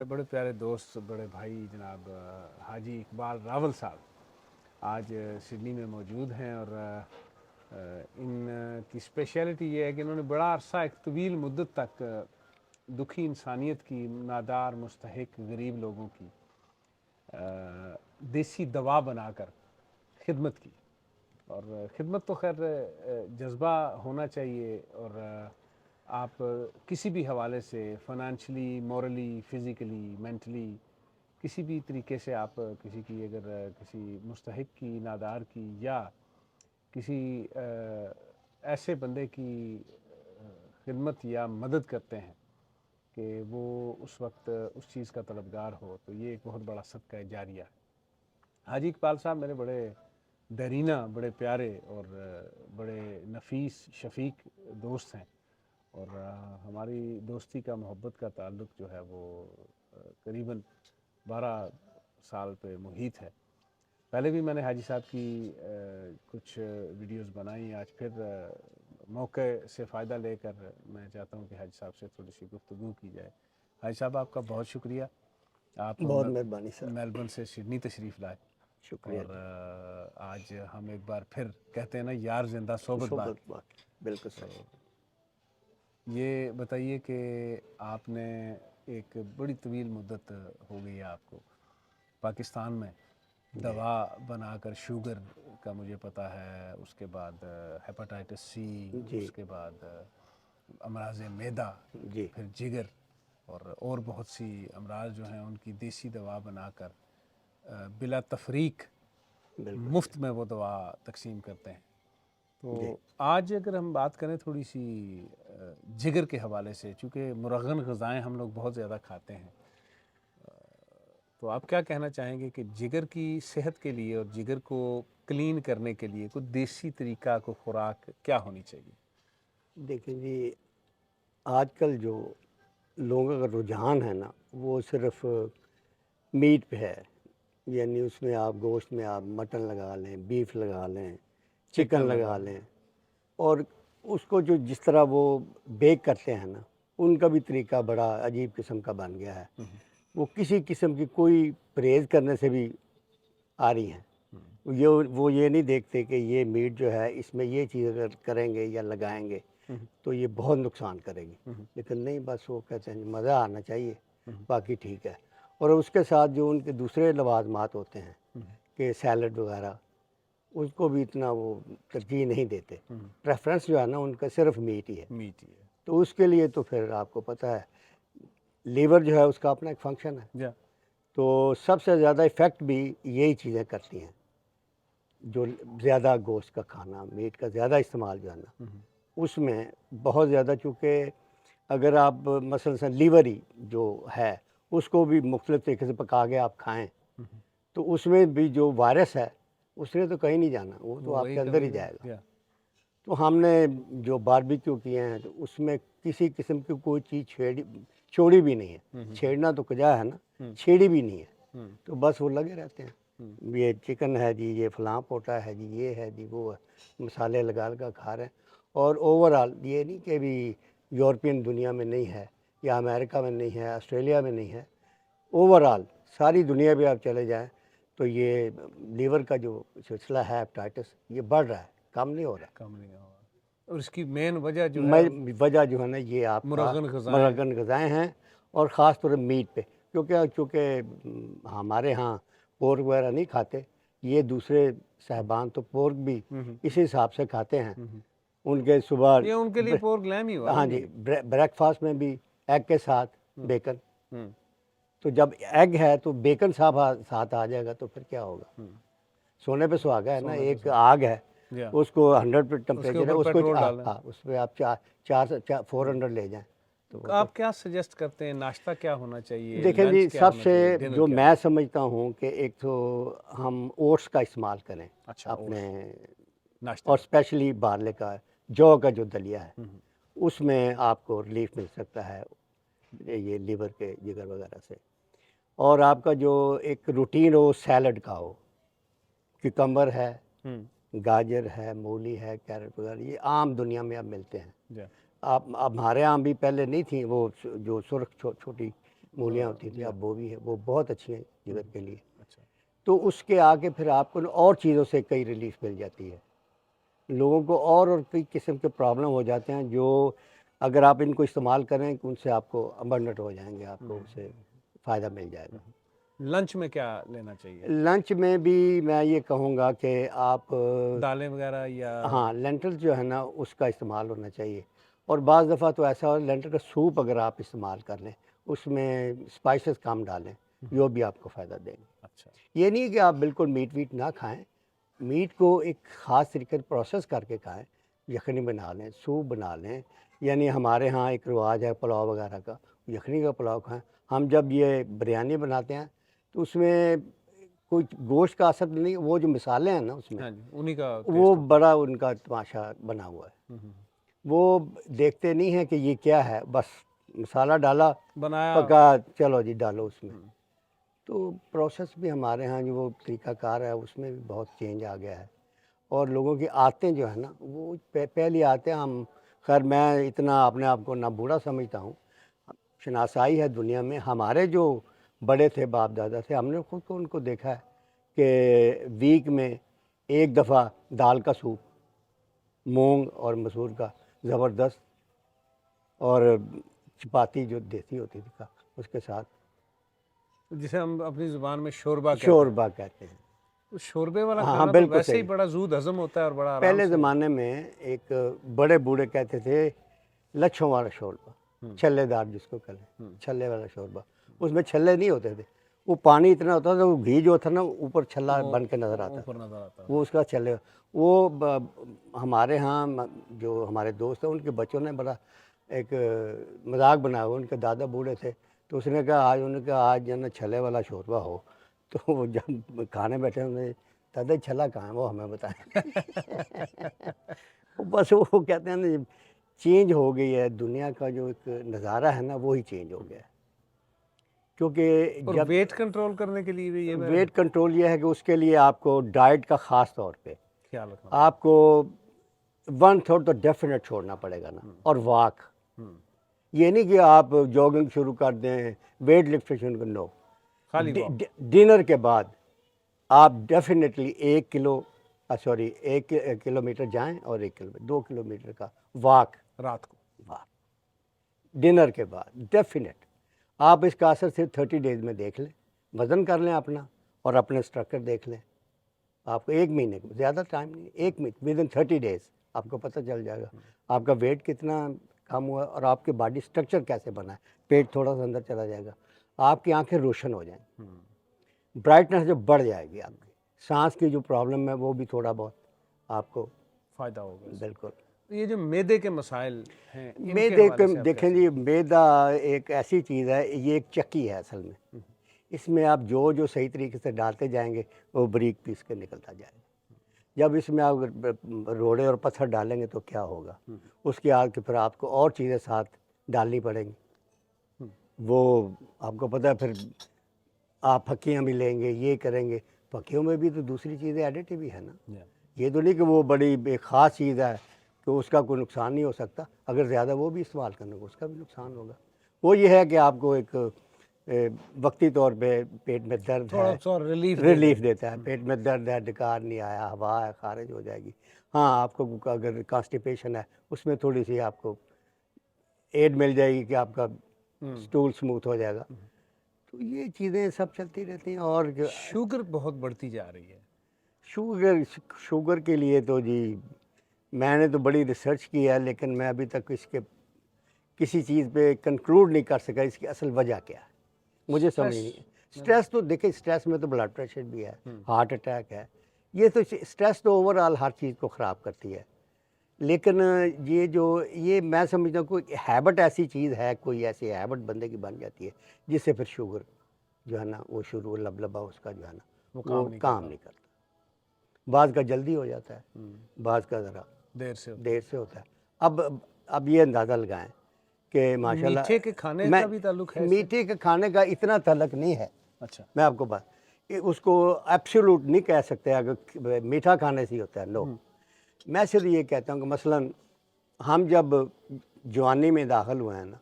बड़े प्यारे दोस्त, बड़े भाई जनाब हाजी इकबाल रावल साहब आज सिडनी में मौजूद हैं। और इन की स्पेशलिटी ये है कि इन्होंने बड़ा अरसा एक तवील मुद्दत तक दुखी इंसानियत की, नादार मुस्तहिक गरीब लोगों की देसी दवा बनाकर खिदमत की। और ख़िदमत तो खैर जज्बा होना चाहिए। और आप किसी भी हवाले से फ़ाइनेंशली, मॉरली, फ़िज़िकली, मेंटली किसी भी तरीके से आप किसी की अगर किसी मुस्तहिक की, नादार की या किसी ऐसे बंदे की खिदमत या मदद करते हैं कि वो उस वक्त उस चीज़ का तलबगार हो, तो ये एक बहुत बड़ा सदका जारिया है। हाजी इकबाल साहब मेरे बड़े दरीना, बड़े प्यारे और बड़े नफीस शफीक दोस्त हैं। और हमारी दोस्ती का, मोहब्बत का ताल्लुक़ जो है वो करीबन 12 साल पे मुहित है। पहले भी मैंने हाजी साहब की कुछ वीडियोस बनाई। आज फिर मौके से फ़ायदा लेकर मैं चाहता हूँ कि हाजी साहब से थोड़ी सी गुफ्तगू की जाए। हाजी साहब आपका बहुत शुक्रिया, आप बहुत मेहरबानी सर। मेलबर्न से सिडनी तशरीफ़ लाए। शुक्रिया और जी। आज हम एक बार फिर कहते हैं ना, यार जिंदा सोबत सोबत बाकी। बाकी बिल्कुल तो सही। ये बताइए कि आपने एक बड़ी तवील मुद्दत हो गई है आपको पाकिस्तान में जी दवा बनाकर, शुगर का मुझे पता है, उसके बाद हेपेटाइटिस सी, जी उसके बाद अमराज मैदा, जी फिर जिगर और बहुत सी अमराज जो हैं उनकी देसी दवा बनाकर बिला तफरीक बिल्कुल मुफ्त सही। में वो दवा तकसीम करते हैं। जी तो आज अगर हम बात करें थोड़ी सी जिगर के हवाले से, चूँकि मुरगन ग़िज़ाएँ हम लोग बहुत ज़्यादा खाते हैं, तो आप क्या कहना चाहेंगे कि जिगर की सेहत के लिए और जिगर को क्लीन करने के लिए कोई देसी तरीका, कोई खुराक क्या होनी चाहिए? देखिए जी, आजकल जो लोगों का रुझान है ना, वो सिर्फ मीट पे है। यानी उसमें आप गोश्त में आप मटन लगा लें, बीफ लगा लें, चिकन चिकन लगा लगा लें। लें। और उसको जो जिस तरह वो बेक करते हैं ना, उनका भी तरीका बड़ा अजीब किस्म का बन गया है। वो किसी किस्म की कोई परहेज़ करने से भी आ रही हैं। वो ये नहीं देखते कि ये मीट जो है, इसमें ये चीज़ अगर करेंगे या लगाएंगे तो ये बहुत नुकसान करेगी। लेकिन नहीं, बस वो कहते हैं मज़ा आना चाहिए, बाकी ठीक है। और उसके साथ जो उनके दूसरे लवाजमात होते हैं कि सैलड वगैरह, उसको भी इतना वो तरजीह नहीं देते। प्रेफरेंस जो है ना उनका सिर्फ मीट ही है। मीट ही है। तो उसके लिए तो फिर आपको पता है, लीवर जो है उसका अपना एक फंक्शन है। या तो सबसे ज़्यादा इफ़ेक्ट भी यही चीज़ें करती हैं, जो ज़्यादा गोश्त का खाना, मीट का ज़्यादा इस्तेमाल जो है ना, उसमें बहुत ज़्यादा। चूँकि अगर आप मसलन से लीवर ही जो है, उसको भी मुख्तलिफ़ तरीके से पका के आप खाएँ, तो उसमें भी जो वायरस है, उसने तो कहीं नहीं जाना, वो तो वो वही आपके अंदर ही कभी जाएगा। या तो हमने जो बारबेक्यू किए हैं, तो उसमें किसी किस्म की कोई चीज़ छोड़ी भी नहीं है। छेड़ना तो कजा है ना, छेड़ी भी नहीं है। तो बस वो लगे रहते हैं, ये चिकन है जी, ये फलां पोटा है जी, ये है जी, वो है, मसाले लगा खा रहे हैं। और ओवरऑल ये नहीं कि भी यूरोपियन दुनिया में नहीं है या अमेरिका में नहीं है, ऑस्ट्रेलिया में नहीं है, ओवरऑल सारी दुनिया में आप चले जाएँ तो ये लीवर का जो सिलसिला है, हेपेटाइटिस, ये बढ़ रहा है, कम नहीं हो रहा है। कम नहीं होगा। और इसकी मेन वजह जो है मैं वजह जो है ना, ये आपका मुरगन ग़िज़ाएँ। मुरगन ग़िज़ाएँ हैं, और ख़ास तौर पे मीट पे, क्योंकि हमारे यहाँ पोर्क वगैरह नहीं खाते। ये दूसरे साहिबान तो पोर्क भी इसी हिसाब से खाते हैं। उनके सुबह ये उनके लिए पोर्क लैम ही हुआ ना हाँ जी। जी, ब्रेकफास्ट में भी एग के साथ बेकन। हम्म, तो जब एग है तो बेकन साथ आ जाएगा, तो फिर क्या होगा? सोने पे सुहागा है ना, सोने पे एक सुहागा। आग है, या उसको 100 पे उसके टेम्परेचर है, ऊपर उसको पेट्रोल डालें। हाँ, उस पे आप 400 ले जाएँ, तो वो तो। आप क्या सजेस्ट करते हैं, नाश्ता क्या होना चाहिए, देखें लंच जी, क्या होना सबसे चाहिए, डिनर जो क्या मैं होना चाहिए? समझता हूँ कि एक तो हम ओट्स का इस्तेमाल करें अच्छा, अपने, नाश्ते और में। स्पेशली बारले का, जौ का जो दलिया है, उसमें आपको रिलीफ मिल सकता है ये लीवर के जिगर वगैरह से। और आपका जो एक रूटीन हो सैलड का हो, क्यूकम्बर है, गाजर है, मूली है, कैरेट वगैरह, ये आम दुनिया में अब मिलते हैं। या आप अब हमारे यहाँ भी पहले नहीं थी वो जो सुर्ख छोटी मूलियाँ होती थी, अब वो भी है, वो बहुत अच्छी हैं जिगर के लिए। अच्छा। तो उसके आगे फिर आपको और चीज़ों से कई रिलीफ मिल जाती है। लोगों को और कई किस्म के प्रॉब्लम हो जाते हैं जो अगर आप इनको इस्तेमाल करें उनसे आपको अबंडेंट हो जाएंगे, आपको उससे फ़ायदा मिल जाएगा। लंच में क्या लेना चाहिए? लंच में भी मैं ये कहूँगा कि आप दालें वगैरह या हाँ, लेंटिल जो है ना उसका इस्तेमाल होना चाहिए। और बाज़ दफ़ा तो ऐसा हो लेंटिल का सूप अगर आप इस्तेमाल कर लें, उसमें स्पाइसेस कम डालें, वो भी आपको फ़ायदा देंगे। अच्छा। ये नहीं है कि आप बिल्कुल मीट वीट ना खाएं, मीट को एक ख़ास तरीके से प्रोसेस करके खाएं, यखनी बना लें, सूप बना लें। यानी हमारे यहाँ एक रिवाज है पुलाव वगैरह का, यखनी का पुलाव खाएं। हम जब ये बिरयानी बनाते हैं तो उसमें कोई गोश्त का असर नहीं, वो जो मिसालें हैं ना उसमें, हाँ जी, उन्हीं का वो टेस्ट होता बड़ा उनका तमाशा बना हुआ है। है। वो देखते नहीं हैं कि ये क्या है, बस मसाला डाला, बनाया। पका, चलो जी डालो उसमें। तो प्रोसेस भी हमारे यहाँ जो वो तरीक़ाकार है उसमें भी बहुत चेंज आ गया है। और लोगों की आदतें जो है ना वो पहली आदतें हम, खैर मैं इतना अपने आप को ना बूढ़ा समझता हूँ, शनासाई है दुनिया में। हमारे जो बड़े थे, बाप दादा थे, हमने खुद को उनको देखा है कि वीक में एक दफ़ा दाल का सूप, मूंग और मसूर का ज़बरदस्त, और चपाती जो देसी होती थी का उसके साथ जिसे हम अपनी ज़ुबान में शोरबा कहते हैं। शोरबा कहते हैं। तो शोरबे वाला हाँ हाँ, खाना तो बिल्कुल वैसे ही सही। बड़ा ज़ूद हज़म होता है और बड़ा आराम पहले से। ज़माने में एक बड़े बूढ़े कहते थे लच्छों वाला शोरबा, छल्लेदार जिसको कहते, छल्ले वाला शोरबा। उसमें छल्ले नहीं होते थे, वो पानी इतना होता था, वो घी जो था ना ऊपर छल्ला वो बन के नज़र आता ऊपर था, नज़र आता है। वो उसका छल्ले। वो हमारे यहाँ जो हमारे दोस्त हैं उनके बच्चों ने बड़ा एक मजाक बनाया हुआ। उनके दादा बूढ़े थे तो उसने कहा आज, उन्होंने कहा आज जो ना छल्ले वाला शोरबा हो। तो वो जब खाने बैठे उन्होंने, दादा छल्ला कहाँ है वो हमें बताएं। वो बस वो कहते हैं ना, चेंज हो गई है दुनिया का जो एक नज़ारा है ना, वो ही चेंज हो गया है। क्योंकि और जब वेट कंट्रोल करने के लिए भी ये वेट कंट्रोल ये है कि उसके लिए आपको डाइट का ख़ास तौर पे ख्याल रखना पड़ेगा। आपको 1/3 तो डेफिनेट छोड़ना पड़ेगा ना, और वॉक। ये नहीं कि आप जॉगिंग शुरू कर दें, वेट लिफ्ट शुरू कर, नो। खाली वॉक। डिनर के बाद आप डेफिनेटली 1 किलो, सॉरी 1 किलोमीटर जाएं और 1 किलोमीटर 2 किलोमीटर का वॉक, रात को। वॉक डिनर के बाद डेफिनेट। आप इसका असर सिर्फ 30 डेज़ में देख लें, वज़न कर लें अपना और अपने स्ट्रक्चर देख लें। आपको 1 महीने को, ज़्यादा टाइम नहीं, 1 महीने, विद इन 30 डेज़ आपको पता चल जाएगा आपका वेट कितना कम हुआ और आपकी बॉडी स्ट्रक्चर कैसे बना है। पेट थोड़ा सा अंदर चला जाएगा, आपकी आंखें रोशन हो जाएंगी, ब्राइटनेस जो बढ़ जाएगी, आपकी सांस की जो प्रॉब्लम है वो भी थोड़ा बहुत आपको फ़ायदा होगा इससे। बिल्कुल। तो ये जो मैदे के मसाइल हैं, इनके मैदे हवाले से आप देखें कैसे? जी, मैदा एक ऐसी चीज़ है, ये एक चक्की है असल में। इसमें आप जो जो सही तरीके से डालते जाएंगे वो बारीक पीस के निकलता जाएगा। जब इसमें आप रोड़े और पत्थर डालेंगे तो क्या होगा, उसके आगे फिर आपको और चीज़ें साथ डालनी पड़ेंगी। वो आपको पता है, फिर आप फक्कियाँ भी लेंगे, ये करेंगे, फक्कियों में भी तो दूसरी चीज़ें एडिटिव ही है ना। या, ये तो नहीं कि वो बड़ी एक ख़ास चीज़ है कि उसका कोई नुकसान नहीं हो सकता। अगर ज़्यादा वो भी इस्तेमाल करने को उसका भी नुकसान होगा। वो ये है कि आपको एक वक्ती तौर पे पेट में दर्द थोड़ा है, सा रिलीफ रिलीफ देता है। पेट में दर्द है, डकार नहीं आया, हवा है, खारिज हो जाएगी। हाँ, आपको अगर कॉन्स्टिपेशन है उसमें थोड़ी सी आपको एड मिल जाएगी कि आपका स्टूल स्मूथ हो जाएगा। तो ये चीज़ें सब चलती रहती हैं। और शुगर बहुत बढ़ती जा रही है। शुगर शुगर के लिए तो जी मैंने तो बड़ी रिसर्च की है, लेकिन मैं अभी तक इसके किसी चीज़ पे कंक्लूड नहीं कर सका इसकी असल वजह क्या है, मुझे समझ नहीं। स्ट्रेस तो देखिए, स्ट्रेस में तो ब्लड प्रेशर भी है, हार्ट अटैक है। ये तो स्ट्रेस तो ओवरऑल हर चीज़ को ख़राब करती है। लेकिन ये जो ये मैं समझता हूँ कोई हैबिट ऐसी चीज़ है, कोई ऐसी हैबिट बंदे की बन जाती है जिससे फिर शुगर जो है ना वो शुरू लबलबा उसका जो है ना वो वो काम नहीं करता। बाज़ का जल्दी हो जाता है, बाज़ का ज़रा देर से होता है। अब ये अंदाज़ा लगाएं कि माशाल्लाह मीठे के खाने मैं का भी ताल्लुक है इससे? मीठे के खाने का इतना तल्लक नहीं है। अच्छा। मैं आपको बात उसको एब्सोल्यूट नहीं कह सकते अगर मीठा खाने से ही होता है, नो। मैं सिर्फ ये कहता हूँ कि मसलन हम जब जवानी में दाखिल हुए हैं ना,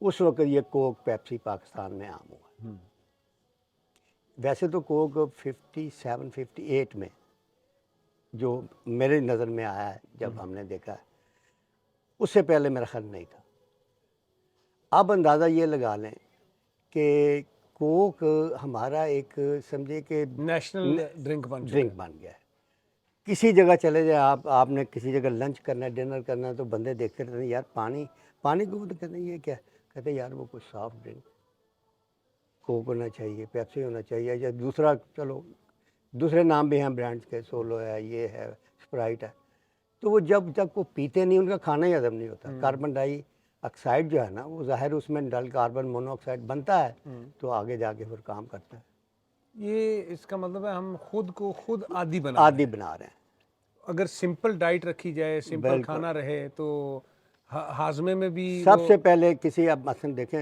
उस वक्त ये कोक पेप्सी पाकिस्तान में आम हुआ। वैसे तो कोक 57 58 में जो मेरे नज़र में आया है, जब हमने देखा है, उससे पहले मेरा ख्याल नहीं था। अब अंदाज़ा ये लगा लें कि कोक हमारा एक समझे कि नेशनल ड्रिंक बन चुका ड्रिंक बन गया है। किसी जगह चले जाए आप, आपने किसी जगह लंच करना है, डिनर करना है, तो बंदे देखते रहते हैं, यार पानी पानी को, तो कहते हैं ये क्या, कहते हैं यार वो कोई सॉफ्ट ड्रिंक, कोक होना चाहिए, पेप्सी होना चाहिए, या दूसरा, चलो दूसरे नाम भी हैं ब्रांड्स के, सोलो है, ये है, स्प्राइट है। तो वो जब तक वो पीते नहीं, उनका खाना ही हजम नहीं होता। कार्बन डाई ऑक्साइड जो है ना, वो ज़ाहिर उसमें डल कार्बन मोनोऑक्साइड बनता है, तो आगे जाके फिर काम करता है। ये इसका मतलब है हम खुद को खुद आदी बना रहे आदि हैं। बना रहे हैं। अगर सिंपल डाइट रखी जाए, सिंपल बिल्कुल। खाना रहे, तो हाजमे में भी सबसे पहले किसी, आप मसलन देखें,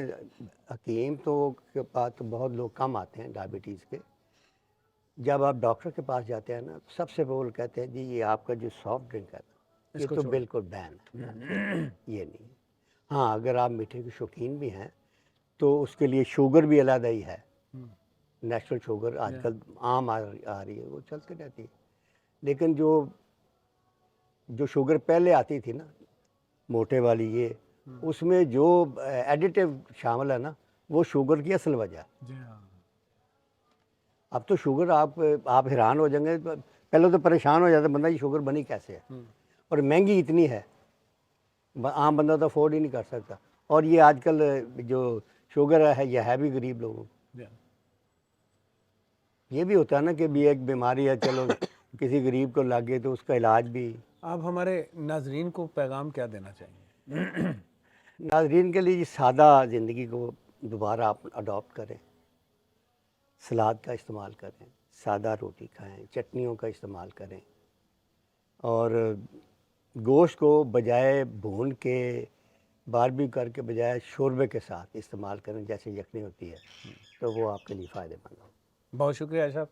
हकीम तो के पास तो बहुत लोग कम आते हैं डायबिटीज़ के। जब आप डॉक्टर के पास जाते हैं ना, तो सबसे पहले कहते हैं जी ये आपका जो सॉफ्ट ड्रिंक है ना, ये इसको तो छोड़ो। बिल्कुल बैन है, ये नहीं। हाँ, अगर आप मीठे के शौकीन भी हैं तो उसके लिए शुगर भी अलग ही है। नेचुरल शुगर आजकल आम आ रही है, वो चलती रहती है। लेकिन जो जो शुगर पहले आती थी ना, मोटे वाली, ये उसमें जो एडिटिव शामिल है ना, वो शुगर की असल वजह है। जी हाँ। अब तो शुगर आप हैरान हो जाएंगे। पहले तो परेशान हो जाता बंदा, ये शुगर बनी कैसे है, और महंगी इतनी है, आम बंदा तो अफोर्ड ही नहीं कर सकता। और ये आजकल जो शुगर है, ये है भी गरीब लोगों को। जी हाँ। ये भी होता है ना कि भी एक बीमारी है, चलो किसी गरीब को लग गई तो उसका इलाज भी। आप हमारे नाजरीन को पैगाम क्या देना चाहिए? नाजरीन के लिए ये सादा ज़िंदगी को दोबारा आप अडॉप्ट करें, सलाद का इस्तेमाल करें, सादा रोटी खाएं, चटनियों का इस्तेमाल करें, और गोश्त को बजाय भून के, बारबेक्यू करके बजाय शोरबे के साथ इस्तेमाल करें, जैसे यखनी होती है, तो वो आपके लिए फ़ायदेमंद हो। बहुत शुक्रिया अशरफ।